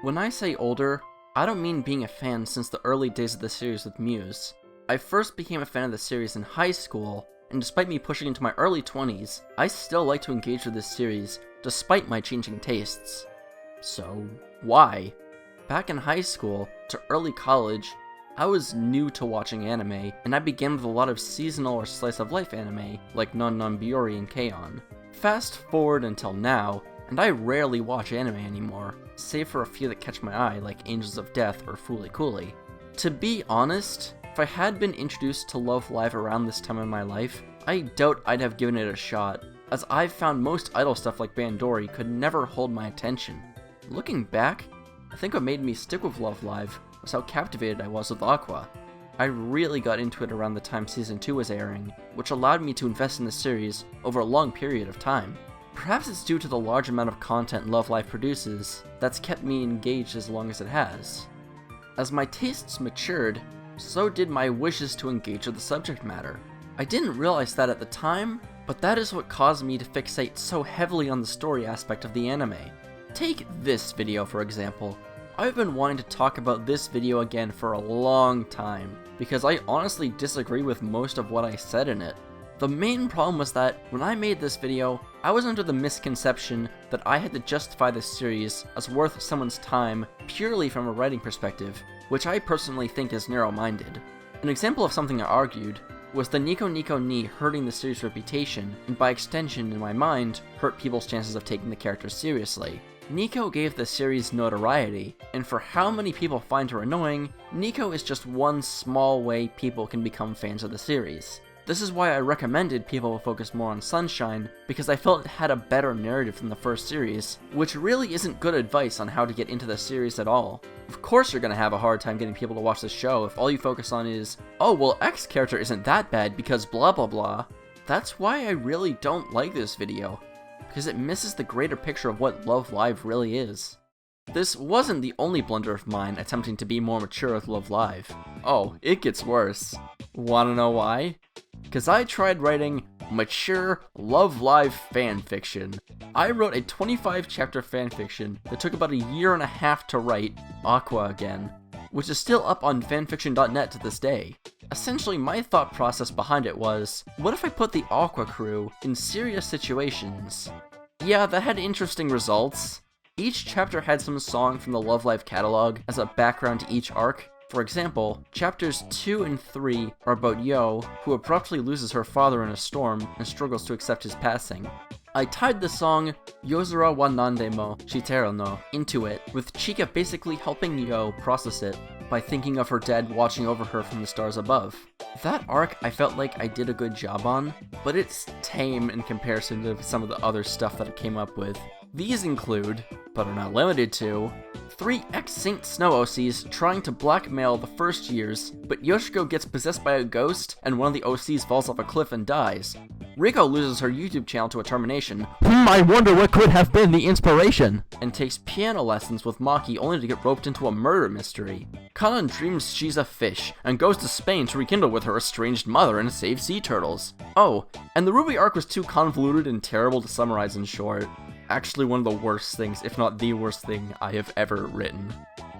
When I say older, I don't mean being a fan since the early days of the series with Muse. I first became a fan of the series in high school, and despite me pushing into my early 20s, I still like to engage with this series, despite my changing tastes. So, why? Back in high school to early college, I was new to watching anime, and I began with a lot of seasonal or slice-of-life anime, like Non Non Biyori and K-On! Fast forward until now, and I rarely watch anime anymore, save for a few that catch my eye like Angels of Death or Fooly Cooly. To be honest, if I had been introduced to Love Live around this time in my life, I doubt I'd have given it a shot, as I've found most idol stuff like Bandori could never hold my attention. Looking back, I think what made me stick with Love Live was how captivated I was with Aqua. I really got into it around the time Season 2 was airing, which allowed me to invest in the series over a long period of time. Perhaps it's due to the large amount of content Love Live produces that's kept me engaged as long as it has. As my tastes matured, so did my wishes to engage with the subject matter. I didn't realize that at the time, but that is what caused me to fixate so heavily on the story aspect of the anime. Take this video for example. I've been wanting to talk about this video again for a long time, because I honestly disagree with most of what I said in it. The main problem was that when I made this video, I was under the misconception that I had to justify this series as worth someone's time purely from a writing perspective, which I personally think is narrow-minded. An example of something I argued was the Nico Nico Ni hurting the series' reputation, and by extension, in my mind, hurt people's chances of taking the characters seriously. Nico gave the series notoriety, and for how many people find her annoying, Nico is just one small way people can become fans of the series. This is why I recommended people focus more on Sunshine, because I felt it had a better narrative than the first series, which really isn't good advice on how to get into the series at all. Of course you're gonna have a hard time getting people to watch the show if all you focus on is, oh well X character isn't that bad because blah blah blah. That's why I really don't like this video, because it misses the greater picture of what Love Live really is. This wasn't the only blunder of mine attempting to be more mature with Love Live. Oh, it gets worse. Wanna know why? Because I tried writing mature Love Live fanfiction. I wrote a 25-chapter fanfiction that took about a year and a half to write, Aqua again, which is still up on fanfiction.net to this day. Essentially, my thought process behind it was, what if I put the Aqua crew in serious situations? Yeah, that had interesting results. Each chapter had some song from the Love Live catalog as a background to each arc. For example, chapters 2 and 3 are about Yo, who abruptly loses her father in a storm and struggles to accept his passing. I tied the song Yozura wa Nandemo Shiteru no into it, with Chika basically helping Yo process it by thinking of her dad watching over her from the stars above. That arc I felt like I did a good job on, but it's tame in comparison to some of the other stuff that I came up with. These include, but are not limited to, 3 ex-Saint Snow OCs trying to blackmail the first years, but Yoshiko gets possessed by a ghost and one of the OCs falls off a cliff and dies. Riko loses her YouTube channel to a termination, I wonder what could have been the inspiration, and takes piano lessons with Maki only to get roped into a murder mystery. Kanan dreams she's a fish, and goes to Spain to rekindle with her estranged mother and save sea turtles. Oh, and the Ruby arc was too convoluted and terrible to summarize in short. Actually one of the worst things, if not the worst thing, I have ever written.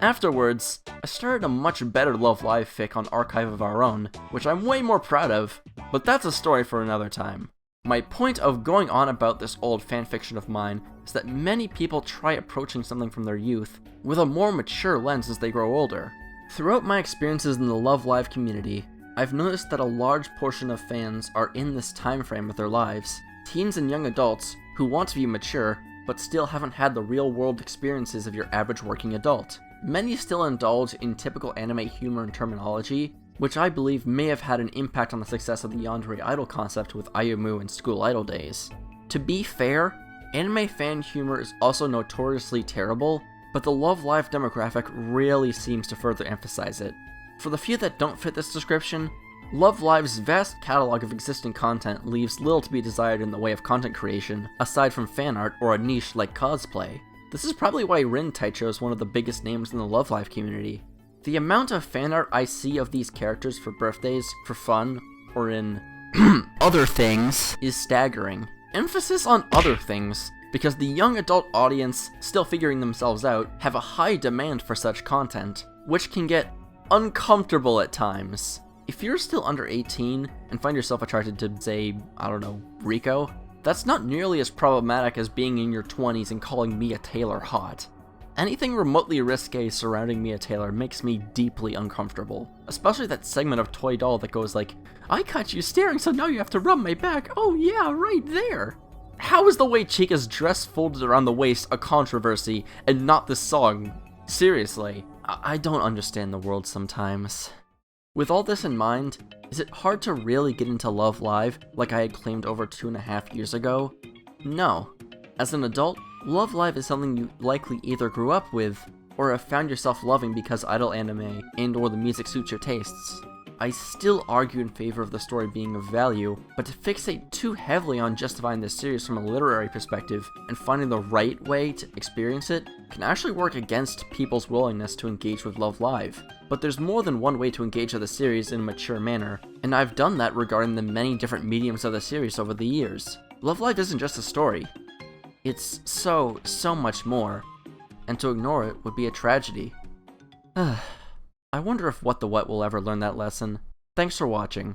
Afterwards, I started a much better Love Live fic on Archive of Our Own, which I'm way more proud of, but that's a story for another time. My point of going on about this old fanfiction of mine is that many people try approaching something from their youth with a more mature lens as they grow older. Throughout my experiences in the Love Live community, I've noticed that a large portion of fans are in this time frame of their lives, teens and young adults who want to be mature, but still haven't had the real-world experiences of your average working adult. Many still indulge in typical anime humor and terminology, which I believe may have had an impact on the success of the yandere idol concept with Ayumu and School Idol days. To be fair, anime fan humor is also notoriously terrible, but the Love Live demographic really seems to further emphasize it. For the few that don't fit this description, Love Live's vast catalog of existing content leaves little to be desired in the way of content creation, aside from fan art or a niche like cosplay. This is probably why Rin Taicho is one of the biggest names in the Love Live community. The amount of fan art I see of these characters for birthdays, for fun, or in other things is staggering. Emphasis on other things, because the young adult audience, still figuring themselves out, have a high demand for such content, which can get uncomfortable at times. If you're still under 18 and find yourself attracted to, say, I don't know, Rico, that's not nearly as problematic as being in your 20s and calling Mia Taylor hot. Anything remotely risque surrounding Mia Taylor makes me deeply uncomfortable, especially that segment of Toy Doll that goes like, "I caught you staring, so now you have to rub my back. Oh yeah, right there." How is the way Chica's dress folded around the waist a controversy and not the song? Seriously, I don't understand the world sometimes. With all this in mind, is it hard to really get into Love Live like I had claimed over 2.5 years ago? No. As an adult, Love Live is something you likely either grew up with, or have found yourself loving because idol anime and or the music suits your tastes. I still argue in favor of the story being of value, but to fixate too heavily on justifying this series from a literary perspective and finding the right way to experience it can actually work against people's willingness to engage with Love Live. But there's more than one way to engage with the series in a mature manner, and I've done that regarding the many different mediums of the series over the years. Love Live isn't just a story. It's so much more, and to ignore it would be a tragedy. I wonder if What the What will ever learn that lesson. Thanks for watching.